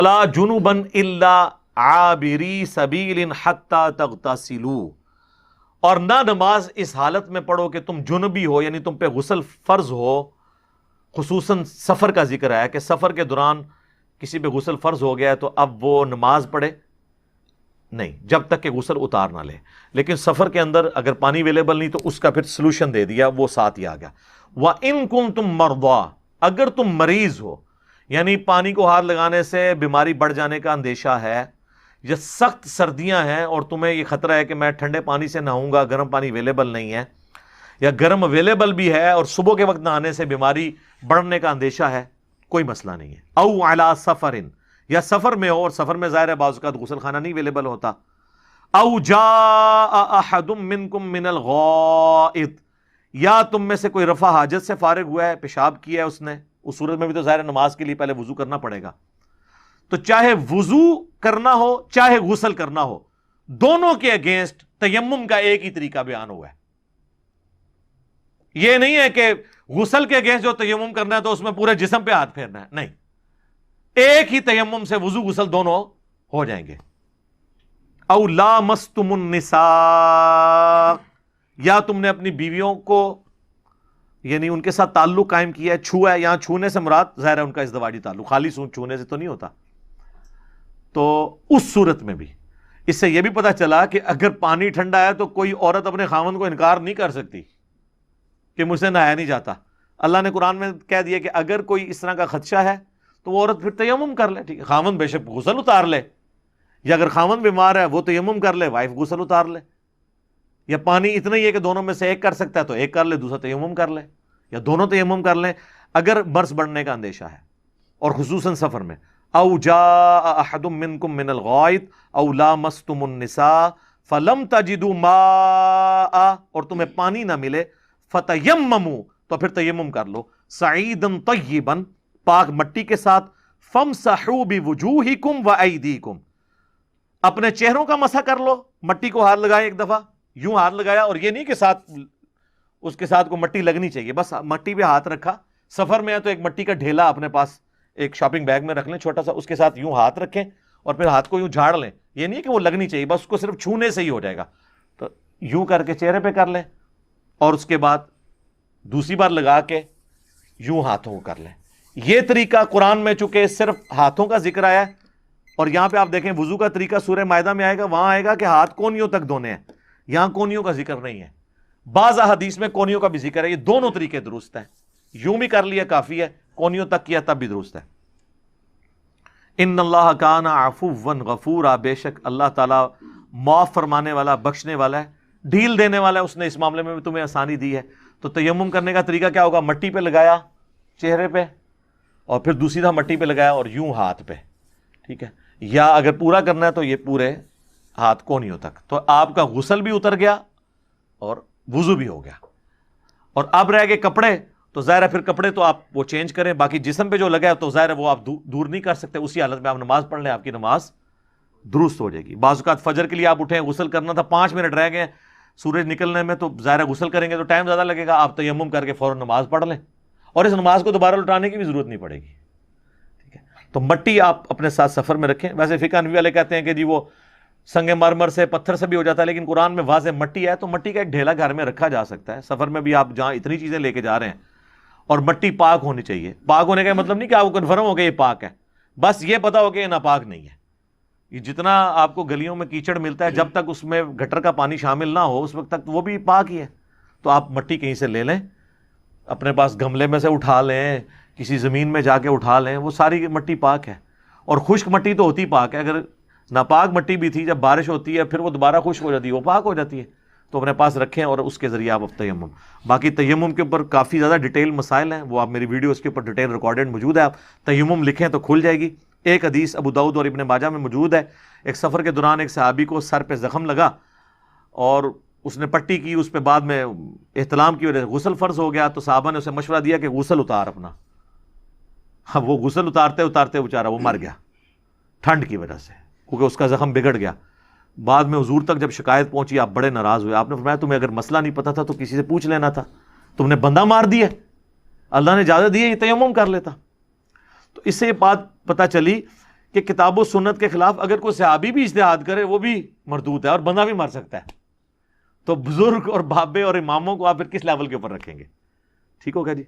لا جنوبا الا عابری سبیل حتی تغتسلوا، اور نہ نماز اس حالت میں پڑھو کہ تم جنبی ہو، یعنی تم پہ غسل فرض ہو۔ خصوصاً سفر کا ذکر ہے کہ سفر کے دوران کسی پہ غسل فرض ہو گیا ہے تو اب وہ نماز پڑھے نہیں جب تک کہ غسل اتار نہ لے۔ لیکن سفر کے اندر اگر پانی اویلیبل نہیں تو اس کا پھر سلوشن دے دیا، وہ ساتھ ہی آ گیا۔ وَإِن كُنتُم مَرْضَىٰ، اگر تم مریض ہو، یعنی پانی کو ہاتھ لگانے سے بیماری بڑھ جانے کا اندیشہ ہے، یا سخت سردیاں ہیں اور تمہیں یہ خطرہ ہے کہ میں ٹھنڈے پانی سے نہاؤں گا، گرم پانی اویلیبل نہیں ہے، یا گرم اویلیبل بھی ہے اور صبح کے وقت نہانے سے بیماری بڑھنے کا اندیشہ ہے، کوئی مسئلہ نہیں ہے۔ او علی سفر، یا سفر میں ہو، اور سفر میں ظاہر ہے بعض اوقات غسل خانہ نہیں اویلیبل ہوتا۔ او جاء احد منکم من الغائط، یا تم میں سے کوئی رفع حاجت سے فارغ ہوا ہے، پیشاب کیا ہے اس نے، اس صورت میں بھی تو ظاہر نماز کے لیے پہلے وضو کرنا پڑے گا۔ تو چاہے وضو کرنا ہو چاہے غسل کرنا ہو، دونوں کے اگینسٹ تیمم کا ایک ہی طریقہ بیان ہوا ہے۔ یہ نہیں ہے کہ غسل کے اگینسٹ جو تیمم کرنا ہے تو اس میں پورے جسم پہ ہاتھ پھیرنا ہے، نہیں، ایک ہی تیمم سے وضو غسل دونوں ہو جائیں گے۔ او لامستم النساء، یا تم نے اپنی بیویوں کو یعنی ان کے ساتھ تعلق قائم کیا ہے، چھوا ہے، یہاں چھونے سے مراد ظاہر ہے ان کا ازدواجی تعلق، خالی چھونے سے تو نہیں ہوتا۔ تو اس صورت میں بھی اس سے یہ بھی پتہ چلا کہ اگر پانی ٹھنڈا ہے تو کوئی عورت اپنے خاوند کو انکار نہیں کر سکتی کہ مجھ سے نہایا نہیں جاتا۔ اللہ نے قرآن میں کہہ دیا کہ اگر کوئی اس طرح کا خدشہ ہے تو وہ عورت پھر تیمم کر لے، ٹھیک ہے، خاوند بے شک غسل اتار لے، یا اگر خاوند بیمار ہے وہ تیمم کر لے، وائف غسل اتار لے، یا پانی اتنا ہی ہے کہ دونوں میں سے ایک کر سکتا ہے تو ایک کر لے، دوسرا تیمم کر لے، یا دونوں تیمم کر لیں اگر مرض بڑھنے کا اندیشہ ہے، اور خصوصاً سفر میں۔ او جاء احد منکم من الغائط او لامستم النساء فلم تجدوا ماء، اور تمہیں پانی نہ ملے، فتیمموا، تو پھر تیمم کر لو، صعیدا طیبا، پاک مٹی کے ساتھ، فامسحوا بوجوہکم وایدیکم، اپنے چہروں کا مسح کر لو، مٹی کو ہاتھ لگائے ایک دفعہ، یوں ہاتھ لگایا، اور یہ نہیں کہ ساتھ اس کے ساتھ کو مٹی لگنی چاہیے، بس مٹی پہ ہاتھ رکھا۔ سفر میں ہے تو ایک مٹی کا ڈھیلا اپنے پاس ایک شاپنگ بیگ میں رکھ لیں چھوٹا سا، اس کے ساتھ یوں ہاتھ رکھیں اور پھر ہاتھ کو یوں جھاڑ لیں، یہ نہیں کہ وہ لگنی چاہیے، بس اس کو صرف چھونے سے ہی ہو جائے گا، تو یوں کر کے چہرے پہ کر لیں، اور اس کے بعد دوسری بار لگا کے یوں ہاتھوں کو کر لیں۔ یہ طریقہ قرآن میں چونکہ صرف ہاتھوں کا ذکر آیا ہے، اور یہاں پہ آپ دیکھیں وضو کا طریقہ سورہ مائدہ میں آئے گا، وہاں آئے گا کہ ہاتھ کونیوں تک دھونے ہیں، یہاں کونیوں کا ذکر نہیں ہے۔ بعض احادیث میں کونیوں کا بھی ذکر ہے، یہ دونوں طریقے درست ہیں، یوں بھی کر لیا کافی ہے، کونیوں تک کیا تب بھی درست ہے۔ ان اللہ کان عفوا غفورا، بے شک اللہ تعالیٰ معاف فرمانے والا، بخشنے والا ہے، ڈھیل دینے والا ہے، اس نے اس معاملے میں بھی تمہیں آسانی دی ہے۔ تو تیمم کرنے کا طریقہ کیا ہوگا؟ مٹی پہ لگایا چہرے پہ، اور پھر دوسری دفعہ مٹی پہ لگایا اور یوں ہاتھ پہ، ٹھیک ہے، یا اگر پورا کرنا ہے تو یہ پورے ہاتھ کونیوں تک، تو آپ کا غسل بھی اتر گیا اور وضو بھی ہو گیا۔ اور اب رہ گئے کپڑے، تو ظاہر ہے پھر کپڑے تو آپ وہ چینج کریں، باقی جسم پہ جو لگا ہے تو ظاہر ہے وہ آپ دور نہیں کر سکتے، اسی حالت میں آپ نماز پڑھ لیں، آپ کی نماز درست ہو جائے گی۔ بعض اوقات فجر کے لیے آپ اٹھیں، غسل کرنا تھا، 5 منٹ رہ گئے سورج نکلنے میں، تو ظاہر ہے غسل کریں گے تو ٹائم زیادہ لگے گا، آپ تیمم کر کے فوراً نماز پڑھ لیں، اور اس نماز کو دوبارہ لوٹانے کی بھی ضرورت نہیں پڑے گی، ٹھیک ہے۔ تو مٹی آپ اپنے ساتھ سفر میں رکھیں۔ ویسے فقہ حنفی والے کہتے ہیں کہ جی وہ سنگ مرمر سے، پتھر سے بھی ہو جاتا ہے، لیکن قرآن میں واضح مٹی ہے، تو مٹی کا ایک ڈھیلا گھر میں رکھا جا سکتا ہے۔ سفر میں بھی آپ جہاں اتنی چیزیں لے کے جا رہے ہیں، اور مٹی پاک ہونی چاہیے۔ پاک ہونے کا مطلب نہیں کہ آپ کو کنفرم ہو کہ یہ پاک ہے، بس یہ پتا ہو کہ یہ ناپاک نہیں ہے۔ یہ جتنا آپ کو گلیوں میں کیچڑ ملتا ہے، جب تک اس میں گٹر کا پانی شامل نہ ہو اس وقت تک وہ بھی پاک ہی ہے۔ تو آپ مٹی کہیں سے لے لیں، اپنے پاس گملے میں سے اٹھا لیں، کسی زمین میں جا کے اٹھا لیں، وہ ساری مٹی پاک ہے۔ اور خشک مٹی تو ہوتی پاک ہے، اگر ناپاک مٹی بھی تھی، جب بارش ہوتی ہے پھر وہ دوبارہ خشک ہو جاتی ہے، وہ پاک ہو جاتی ہے، تو اپنے پاس رکھیں اور اس کے ذریعے آپ تیمم۔ باقی تیمم کے اوپر کافی زیادہ ڈیٹیل مسائل ہیں، وہ آپ میری ویڈیو اس کے اوپر ڈیٹیل ریکارڈڈ موجود ہے، آپ تیمم لکھیں تو کھل جائے گی۔ ایک حدیث ابو داؤد اور ابن ماجہ میں موجود ہے، ایک سفر کے دوران ایک صحابی کو سر پہ زخم لگا اور اس نے پٹی کی، اس پہ بعد میں احتلام کی وجہ سے غسل فرض ہو گیا، تو صحابہ نے اسے مشورہ دیا کہ غسل اتار اپنا۔ اب وہ غسل اتارتے اتارتے بیچارہ وہ مر گیا ٹھنڈ کی وجہ سے، کیونکہ اس کا زخم بگڑ گیا۔ بعد میں حضور تک جب شکایت پہنچی، آپ بڑے ناراض ہوئے، آپ نے فرمایا تمہیں اگر مسئلہ نہیں پتا تھا تو کسی سے پوچھ لینا تھا، تم نے بندہ مار دیا، اللہ نے اجازت دی ہے یہ تیمم کر لیتا۔ تو اس سے یہ بات پتہ چلی کہ کتاب و سنت کے خلاف اگر کوئی صحابی بھی اجتہاد کرے وہ بھی مردود ہے اور بندہ بھی مر سکتا ہے. تو بزرگ اور بابے اور اماموں کو آپ پھر کس لیول کے اوپر رکھیں گے؟ ٹھیک ہوگا جی.